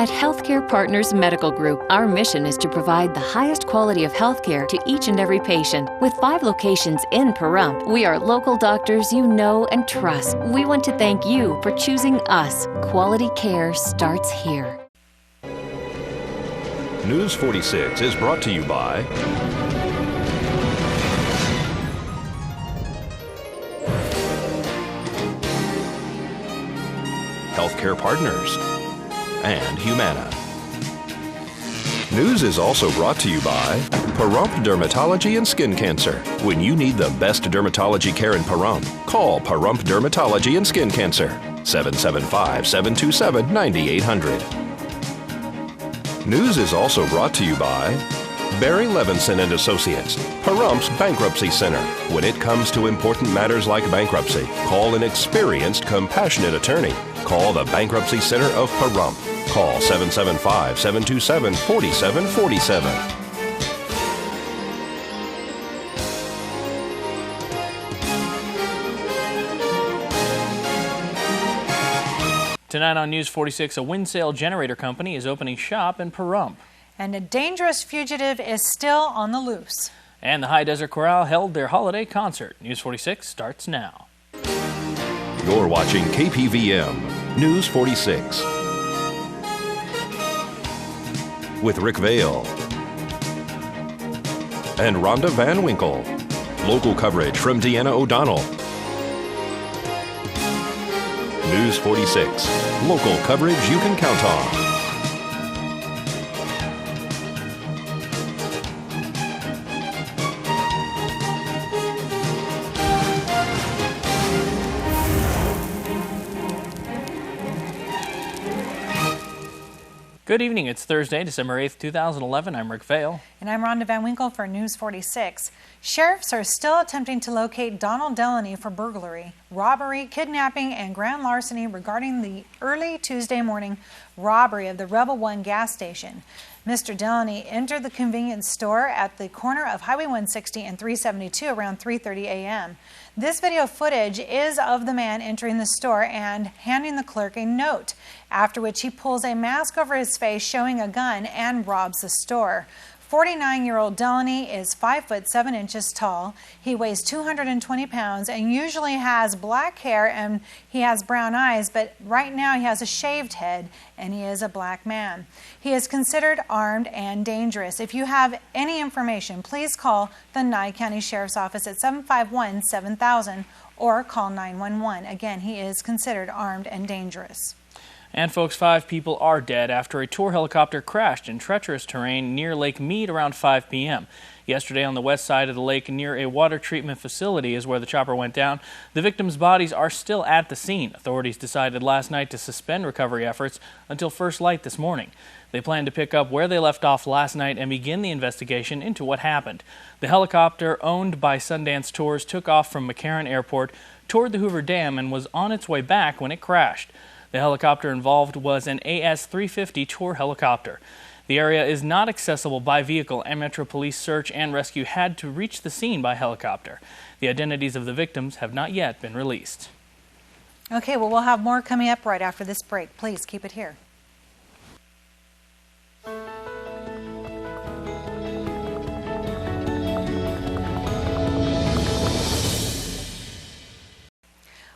At Healthcare Partners Medical Group, our mission is to provide the highest quality of healthcare to each and every patient. With 5 locations in Pahrump, we are local doctors you know and trust. We want to thank you for choosing us. Quality care starts here. News 46 is brought to you by Healthcare Partners and Humana. News is also brought to you by Pahrump Dermatology and Skin Cancer. When you need the best dermatology care in Pahrump, call Pahrump Dermatology and Skin Cancer, 775-727-9800. News is also brought to you by Barry Levinson and Associates, Pahrump's Bankruptcy Center. When it comes to important matters like bankruptcy, call an experienced, compassionate attorney. Call the Bankruptcy Center of Pahrump. Call 775-727-4747. Tonight on News 46, a wind sail generator company is opening shop in Pahrump. And a dangerous fugitive is still on the loose. And the High Desert Chorale held their holiday concert. News 46 starts now. You're watching KPVM News 46 with Rick Vale and Rhonda Van Winkle. Local coverage from Deanna O'Donnell. News 46. Local coverage you can count on. Good evening. It's Thursday, December 8th, 2011. I'm Rick Vale. And I'm Rhonda Van Winkle for News 46. Sheriffs are still attempting to locate Donald Deloney for burglary, robbery, kidnapping, and grand larceny regarding the early Tuesday morning robbery of the Rebel One gas station. Mr. Deloney entered the convenience store at the corner of Highway 160 and 372 around 3:30 a.m. This video footage is of the man entering the store and handing the clerk a note, after which he pulls a mask over his face showing a gun and robs the store. 49-year-old Deloney is 5 foot 7 inches tall. He weighs 220 pounds and usually has black hair, and he has brown eyes, but right now he has a shaved head and he is a black man. He is considered armed and dangerous. If you have any information, please call the Nye County Sheriff's Office at 751-7000 or call 911. Again, he is considered armed and dangerous. And folks, 5 people are dead after a tour helicopter crashed in treacherous terrain near Lake Mead around 5 p.m. Yesterday on the west side of the lake near a water treatment facility is where the chopper went down. The victims' bodies are still at the scene. Authorities decided last night to suspend recovery efforts until first light this morning. They plan to pick up where they left off last night and begin the investigation into what happened. The helicopter, owned by Sundance Tours, took off from McCarran Airport toward the Hoover Dam and was on its way back when it crashed. The helicopter involved was an AS-350 tour helicopter. The area is not accessible by vehicle, and Metro Police Search and Rescue had to reach the scene by helicopter. The identities of the victims have not yet been released. Okay, well, we'll have more coming up right after this break. Please keep it here.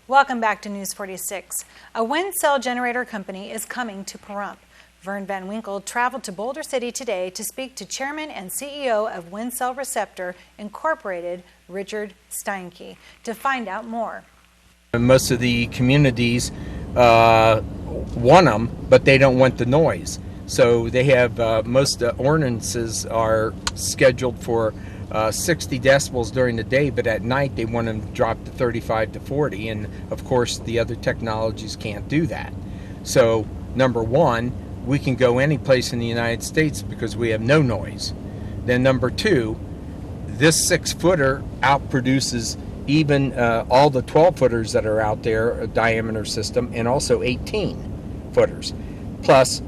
Welcome back to News 46. A wind cell generator company is coming to Pahrump. Vern Van Winkle traveled to Boulder City today to speak to Chairman and CEO of Wind Cell Receptor Incorporated, Richard Steinke, to find out more. Most of the communities want them, but they don't want the noise. So they have, most ordinances are scheduled for 60 decibels during the day, but at night they want them dropped to 35 to 40, and of course the other technologies can't do that. So number one, we can go any place in the United States because we have no noise. Then number two, this 6-footer outproduces even all the 12-footers that are out there, a diameter system, and also 18-footers. Plus,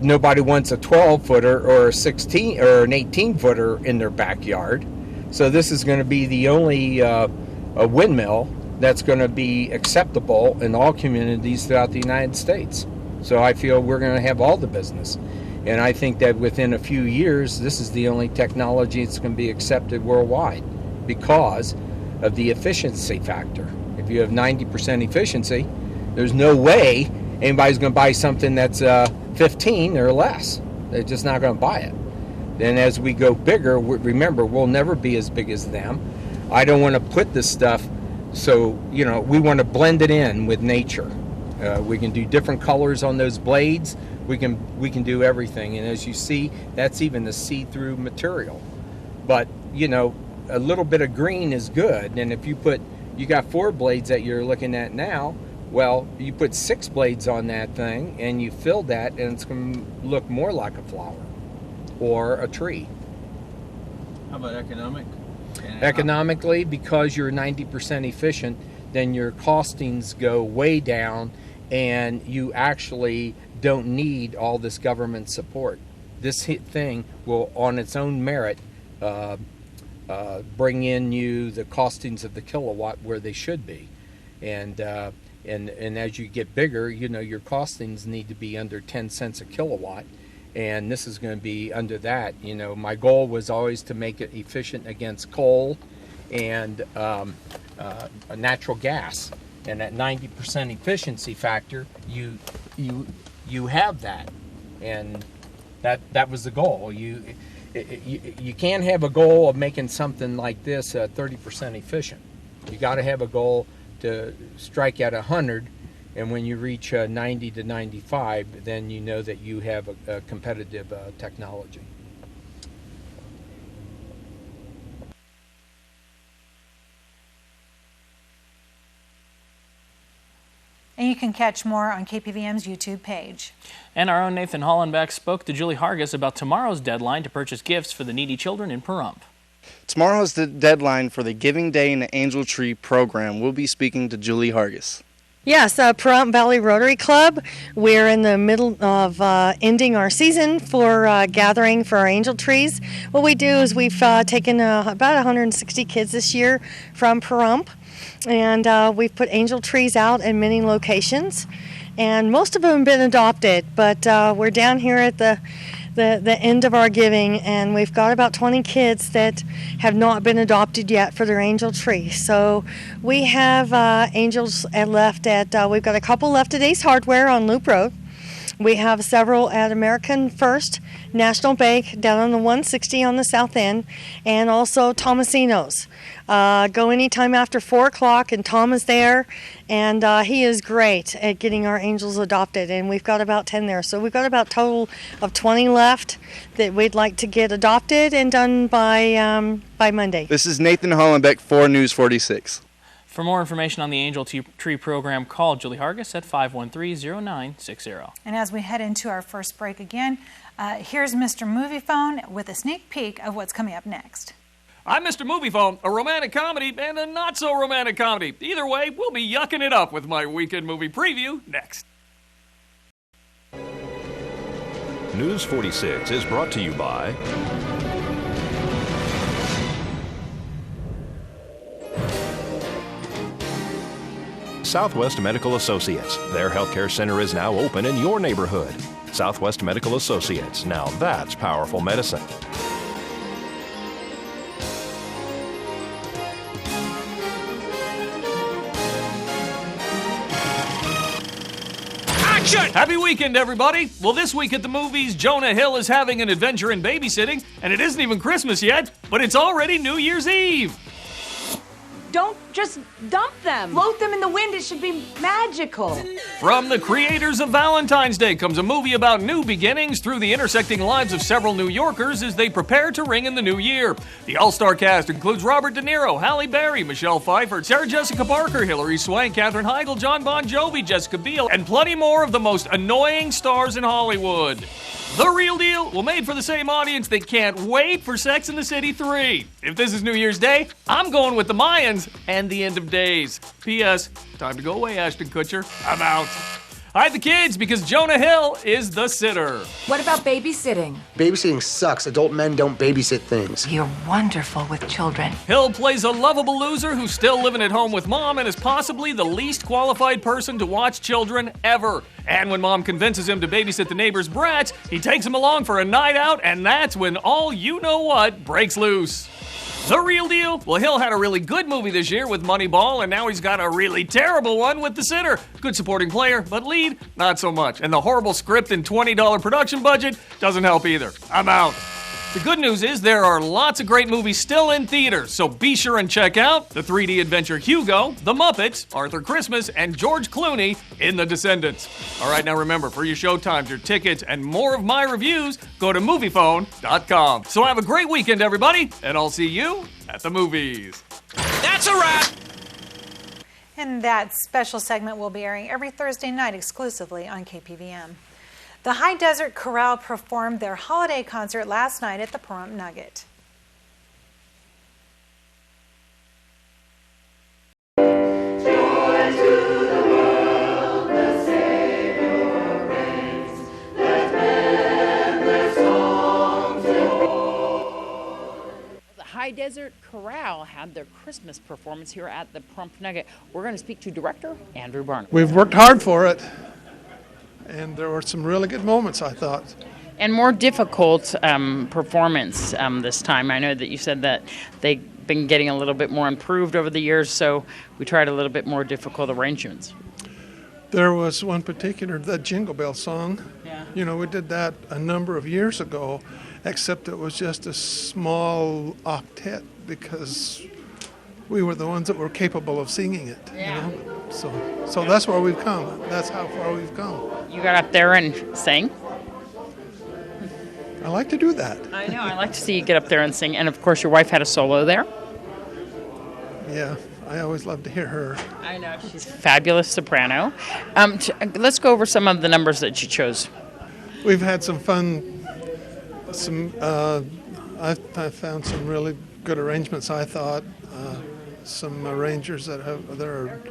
nobody wants a 12-footer or a 16 or an 18-footer in their backyard. So this is going to be the only a windmill that's going to be acceptable in all communities throughout the United States. So I feel we're going to have all the business. And I think that within a few years, this is the only technology that's going to be accepted worldwide because of the efficiency factor. If you have 90% efficiency, there's no way anybody's going to buy something that's 15 or less. They're just not going to buy it. Then as we go bigger, remember, we'll never be as big as them. I don't want to put this stuff, so, we want to blend it in with nature. We can do different colors on those blades. We can do everything. And as you see, that's even the see-through material. But, a little bit of green is good. And if you got 4 blades that you're looking at now, well, you put 6 blades on that thing and you fill that, and it's going to look more like a flower or a tree. How about economic? Economically, because you're 90% efficient, then your costings go way down and you actually don't need all this government support. This thing will, on its own merit, bring in you the costings of the kilowatt where they should be. And as you get bigger, your costings need to be under 10 cents a kilowatt. And this is going to be under that. My goal was always to make it efficient against coal and natural gas. And at 90% efficiency factor, you have that, and that was the goal. You can't have a goal of making something like this 30% efficient. You got to have a goal to strike at 100. And when you reach 90 to 95, then you know that you have a competitive technology. And you can catch more on KPVM's YouTube page. And our own Nathan Hollenbeck spoke to Julie Hargis about tomorrow's deadline to purchase gifts for the needy children in Pahrump. Tomorrow is the deadline for the Giving Day and the Angel Tree program. We'll be speaking to Julie Hargis. Yes, Pahrump Valley Rotary Club. We're in the middle of ending our season for gathering for our angel trees. What we do is we've taken about 160 kids this year from Pahrump, and we've put angel trees out in many locations. And most of them have been adopted, but we're down here at the end of our giving, and we've got about 20 kids that have not been adopted yet for their angel tree. So we have angels left at, we've got a couple left at Ace Hardware on Loop Road. We have several at American First National Bank down on the 160 on the south end, and also Tomasino's. Go anytime after 4 o'clock, and Tom is there, and he is great at getting our angels adopted, and we've got about 10 there. So we've got about a total of 20 left that we'd like to get adopted and done by Monday. This is Nathan Hollenbeck for News 46. For more information on the Angel Tree program, call Julie Hargis at 513-0960. And as we head into our first break again, here's Mr. Movie Phone with a sneak peek of what's coming up next. I'm Mr. Movie Phone, a romantic comedy and a not-so-romantic comedy. Either way, we'll be yucking it up with my weekend movie preview next. News 46 is brought to you by Southwest Medical Associates. Their healthcare center is now open in your neighborhood. Southwest Medical Associates. Now that's powerful medicine. Action! Happy weekend, everybody! Well, this week at the movies, Jonah Hill is having an adventure in babysitting, and it isn't even Christmas yet, but it's already New Year's Eve. Don't just dump them. Float them in the wind. It should be magical. From the creators of Valentine's Day comes a movie about new beginnings through the intersecting lives of several New Yorkers as they prepare to ring in the new year. The all-star cast includes Robert De Niro, Halle Berry, Michelle Pfeiffer, Sarah Jessica Parker, Hilary Swank, Katherine Heigl, John Bon Jovi, Jessica Biel, and plenty more of the most annoying stars in Hollywood. The Real Deal, well, made for the same audience that can't wait for Sex and the City 3. If this is New Year's Day, I'm going with the Mayans and the End of Days. P.S. Time to go away, Ashton Kutcher. I'm out. Hide the kids because Jonah Hill is the sitter. What about babysitting? Babysitting sucks. Adult men don't babysit things. You're wonderful with children. Hill plays a lovable loser who's still living at home with mom and is possibly the least qualified person to watch children ever. And when mom convinces him to babysit the neighbor's brats, he takes him along for a night out, and that's when all you-know-what breaks loose. The real deal? Well, Hill had a really good movie this year with Moneyball, and now he's got a really terrible one with The Sitter. Good supporting player, but lead, not so much. And the horrible script and $20 production budget doesn't help either. I'm out. The good news is there are lots of great movies still in theaters, so be sure and check out the 3D adventure Hugo, The Muppets, Arthur Christmas, and George Clooney in The Descendants. All right, now remember, for your showtimes, your tickets, and more of my reviews, go to MoviePhone.com. So have a great weekend, everybody, and I'll see you at the movies. That's a wrap! And that special segment will be airing every Thursday night exclusively on KPVM. The High Desert Chorale performed their holiday concert last night at the Pahrump Nugget. High Desert Chorale had their Christmas performance here at the Pahrump Nugget. We're going to speak to director Andrew Barnum. We've worked hard for it, and there were some really good moments, I thought. And more difficult performance this time. I know that you said that they've been getting a little bit more improved over the years, so we tried a little bit more difficult arrangements. There was one particular, the Jingle Bell song. Yeah. You know, we did that a number of years ago, except it was just a small octet because we were the ones that were capable of singing it. Yeah. You know? So that's where we've come. That's how far we've come. You got up there and sang? I like to do that. I know. I like to see you get up there and sing. And, of course, your wife had a solo there. Yeah. I always love to hear her. I know. She's a fabulous soprano. Let's go over some of the numbers that you chose. We've had some fun. I found some really good arrangements, I thought. Some arrangers that are,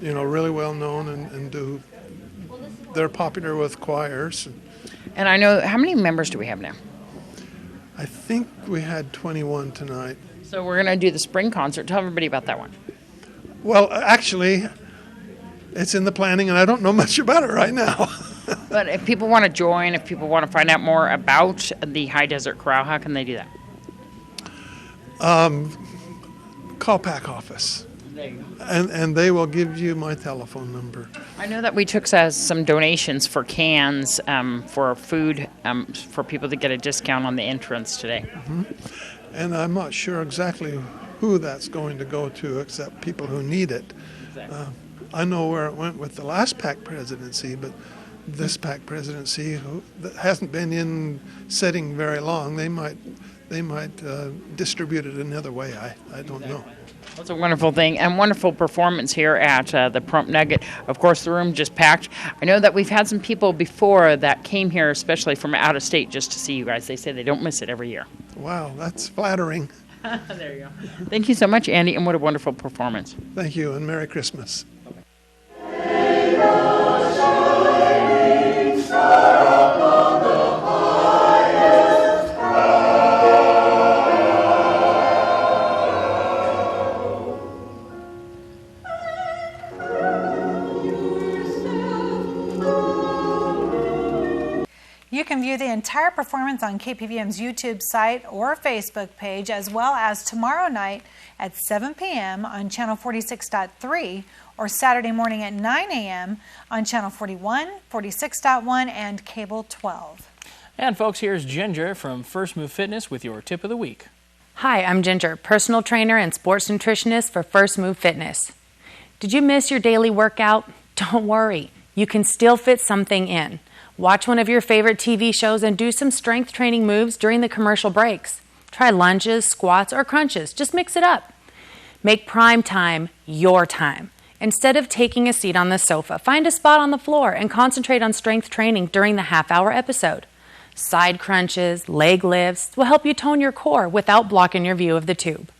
you know, really well known and they're popular with choirs. And I know, how many members do we have now? I think we had 21 tonight. So we're going to do the spring concert. Tell everybody about that one. Well, actually, it's in the planning, and I don't know much about it right now. But if people want to join, if people want to find out more about the High Desert Chorale, how can they do that? Call PAC office. There you go. And they will give you my telephone number. I know that we took some donations for cans for food for people to get a discount on the entrance today. Mm-hmm. And I'm not sure exactly who that's going to go to, except people who need it. Exactly. I know where it went with the last PAC presidency, but this PAC presidency that hasn't been in setting very long, they might distribute it another way. I don't know. That's a wonderful thing and wonderful performance here at the Pahrump Nugget. Of course, the room just packed. I know that we've had some people before that came here, especially from out of state, just to see you guys. They say they don't miss it every year. Wow, that's flattering. There you go. Thank you so much, Andy, and what a wonderful performance. Thank you, and Merry Christmas. You can view the entire performance on KPVM's YouTube site or Facebook page, as well as tomorrow night at 7 p.m. on Channel 46.3 or Saturday morning at 9 a.m. on Channel 41, 46.1, and Cable 12. And folks, here's Ginger from First Move Fitness with your tip of the week. Hi, I'm Ginger, personal trainer and sports nutritionist for First Move Fitness. Did you miss your daily workout? Don't worry, you can still fit something in. Watch one of your favorite TV shows and do some strength training moves during the commercial breaks. Try lunges, squats, or crunches. Just mix it up. Make prime time your time. Instead of taking a seat on the sofa, find a spot on the floor and concentrate on strength training during the half-hour episode. Side crunches, leg lifts will help you tone your core without blocking your view of the tube.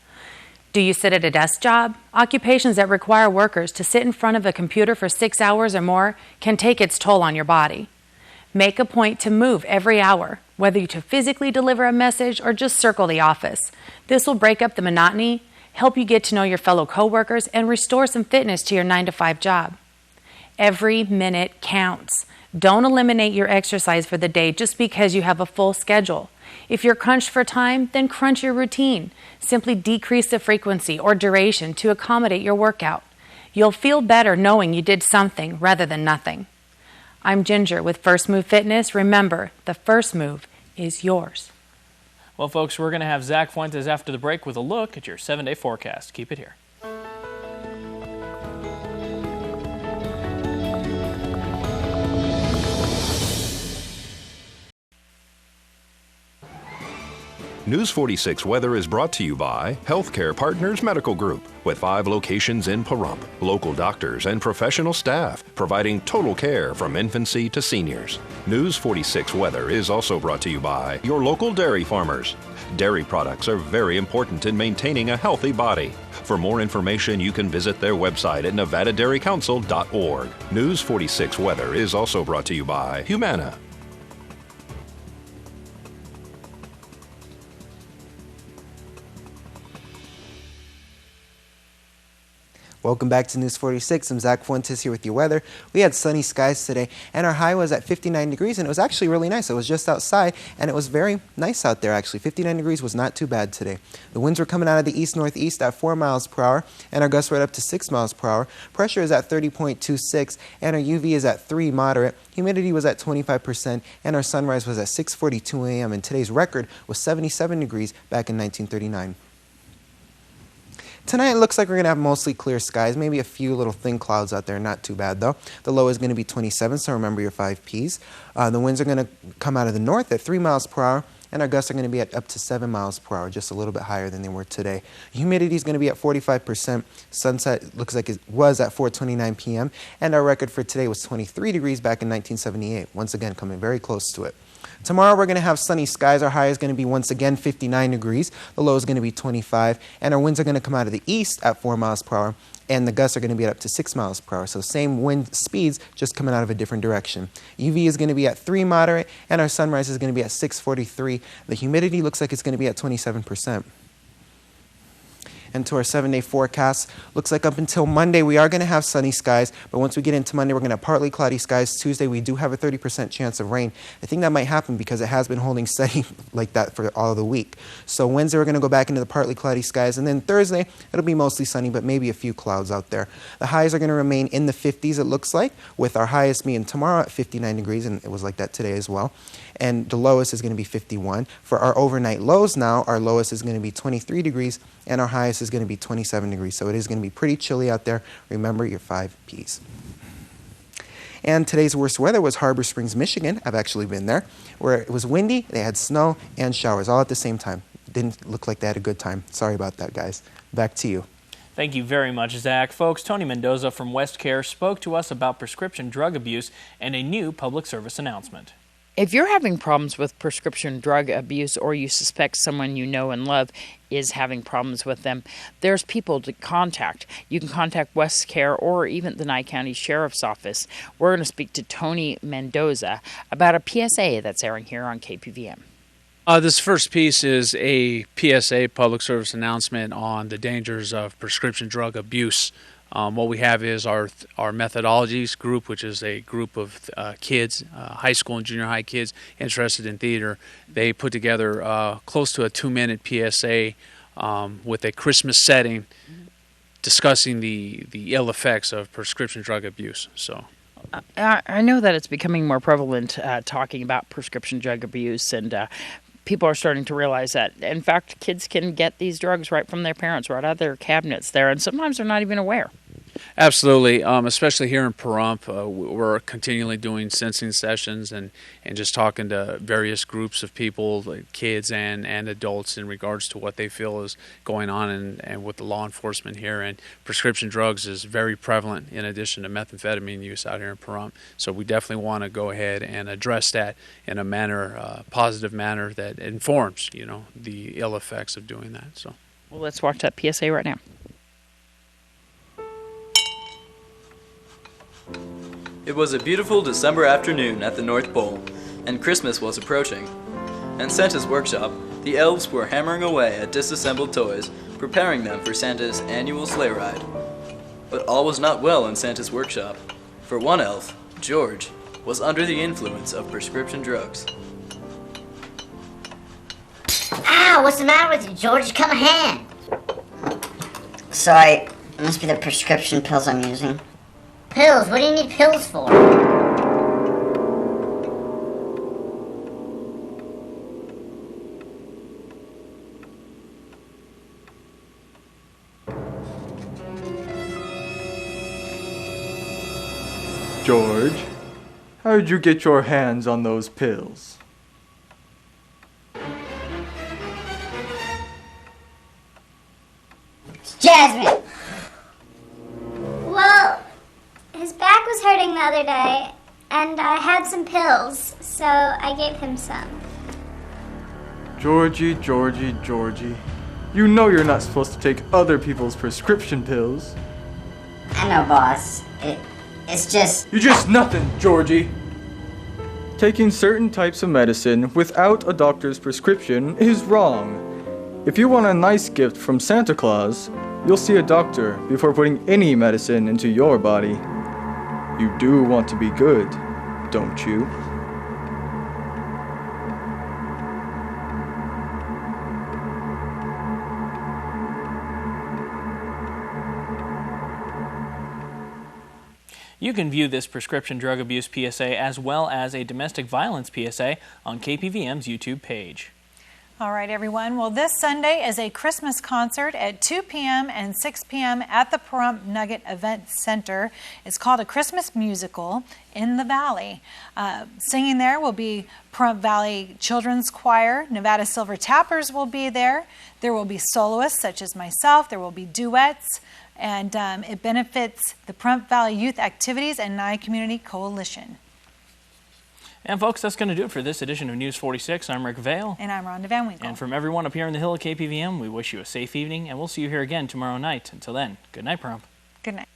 Do you sit at a desk job? Occupations that require workers to sit in front of a computer for 6 hours or more can take its toll on your body. Make a point to move every hour, whether to physically deliver a message or just circle the office. This will break up the monotony, help you get to know your fellow coworkers, and restore some fitness to your 9-to-5 job. Every minute counts. Don't eliminate your exercise for the day just because you have a full schedule. If you're crunched for time, then crunch your routine. Simply decrease the frequency or duration to accommodate your workout. You'll feel better knowing you did something rather than nothing. I'm Ginger with First Move Fitness. Remember, the first move is yours. Well, folks, we're going to have Zach Fuentes after the break with a look at your 7-day forecast. Keep it here. News 46 weather is brought to you by Healthcare Partners Medical Group, with 5 locations in Pahrump. Local doctors and professional staff providing total care from infancy to seniors. News 46 weather is also brought to you by your local dairy farmers. Dairy products are very important in maintaining a healthy body. For more information, you can visit their website at nevadadairycouncil.org. News 46 weather is also brought to you by Humana. Welcome back to News 46. I'm Zach Fuentes here with your weather. We had sunny skies today, and our high was at 59 degrees, and it was actually really nice. I was just outside, and it was very nice out there, actually. 59 degrees was not too bad today. The winds were coming out of the east-northeast at 4 miles per hour, and our gusts were up to 6 miles per hour. Pressure is at 30.26, and our UV is at 3, moderate. Humidity was at 25%, and our sunrise was at 6:42 a.m., and today's record was 77 degrees back in 1939. Tonight it looks like we're going to have mostly clear skies, maybe a few little thin clouds out there, not too bad though. The low is going to be 27, so remember your 5 Ps. The winds are going to come out of the north at 3 miles per hour, and our gusts are going to be at up to 7 miles per hour, just a little bit higher than they were today. Humidity is going to be at 45%. Sunset looks like it was at 4:29 p.m., and our record for today was 23 degrees back in 1978, once again coming very close to it. Tomorrow we're going to have sunny skies. Our high is going to be once again 59 degrees. The low is going to be 25. And our winds are going to come out of the east at 4 miles per hour. And the gusts are going to be at up to 6 miles per hour. So same wind speeds, just coming out of a different direction. UV is going to be at 3, moderate. And our sunrise is going to be at 6:43. The humidity looks like it's going to be at 27%. And to our 7-day forecast, looks like up until Monday we are going to have sunny skies, but once we get into Monday we're going to have partly cloudy skies. Tuesday we do have a 30% chance of rain. I think that might happen because it has been holding steady like that for all of the week. So Wednesday we're going to go back into the partly cloudy skies, and then Thursday it'll be mostly sunny but maybe a few clouds out there. The highs are going to remain in the 50s it looks like, with our highest being tomorrow at 59 degrees, and it was like that today as well. And the lowest is going to be 51. For our overnight lows now, our lowest is going to be 23 degrees, and our highest is going to be 27 degrees. So it is going to be pretty chilly out there. Remember your 5 Ps. And today's worst weather was Harbor Springs, Michigan. I've actually been there, where it was windy, they had snow and showers all at the same time. Didn't look like they had a good time. Sorry about that, guys. Back to you. Thank you very much, Zach. Folks, Tony Mendoza from West Care spoke to us about prescription drug abuse and a new public service announcement. If you're having problems with prescription drug abuse, or you suspect someone you know and love is having problems with them, there's people to contact. You can contact West Care or even the Nye County Sheriff's Office. We're going to speak to Tony Mendoza about a PSA that's airing here on KPVM. This first piece is a PSA, public service announcement, on the dangers of prescription drug abuse. What we have is our methodologies group, which is a group of kids, high school and junior high kids interested in theater. They put together close to a 2-minute PSA with a Christmas setting discussing the ill effects of prescription drug abuse. So I know that it's becoming more prevalent talking about prescription drug abuse, and people are starting to realize that, in fact, kids can get these drugs right from their parents, right out of their cabinets there, and sometimes they're not even aware. Absolutely, especially here in Pahrump, we're continually doing sensing sessions and just talking to various groups of people, like kids and adults, in regards to what they feel is going on and with the law enforcement here. And prescription drugs is very prevalent in addition to methamphetamine use out here in Pahrump. So we definitely want to go ahead and address that in a positive manner that informs, the ill effects of doing that. So. Well, let's watch that PSA right now. It was a beautiful December afternoon at the North Pole, and Christmas was approaching. In Santa's workshop, the elves were hammering away at disassembled toys, preparing them for Santa's annual sleigh ride. But all was not well in Santa's workshop, for one elf, George, was under the influence of prescription drugs. Ow, what's the matter with you, George? Come a hand. Sorry, it must be the prescription pills I'm using. Pills? What do you need pills for? George, how'd you get your hands on those pills? Jasmine! Well, his back was hurting the other day, and I had some pills, so I gave him some. Georgie, Georgie, Georgie. You know you're not supposed to take other people's prescription pills. I know, boss. It's just... You're just nothing, Georgie. Taking certain types of medicine without a doctor's prescription is wrong. If you want a nice gift from Santa Claus, you'll see a doctor before putting any medicine into your body. You do want to be good, don't you? You can view this prescription drug abuse PSA as well as a domestic violence PSA on KPVM's YouTube page. All right, everyone. Well, this Sunday is a Christmas concert at 2 p.m. and 6 p.m. at the Pahrump Nugget Event Center. It's called A Christmas Musical in the Valley. Singing there will be Pahrump Valley Children's Choir. Nevada Silver Tappers will be there. There will be soloists such as myself. There will be duets. And it benefits the Pahrump Valley Youth Activities and Nye Community Coalition. And folks, that's going to do it for this edition of News 46. I'm Rick Vale. And I'm Rhonda Van Winkle. And from everyone up here in the hill at KPVM, we wish you a safe evening, and we'll see you here again tomorrow night. Until then, good night, Pahrump. Good night.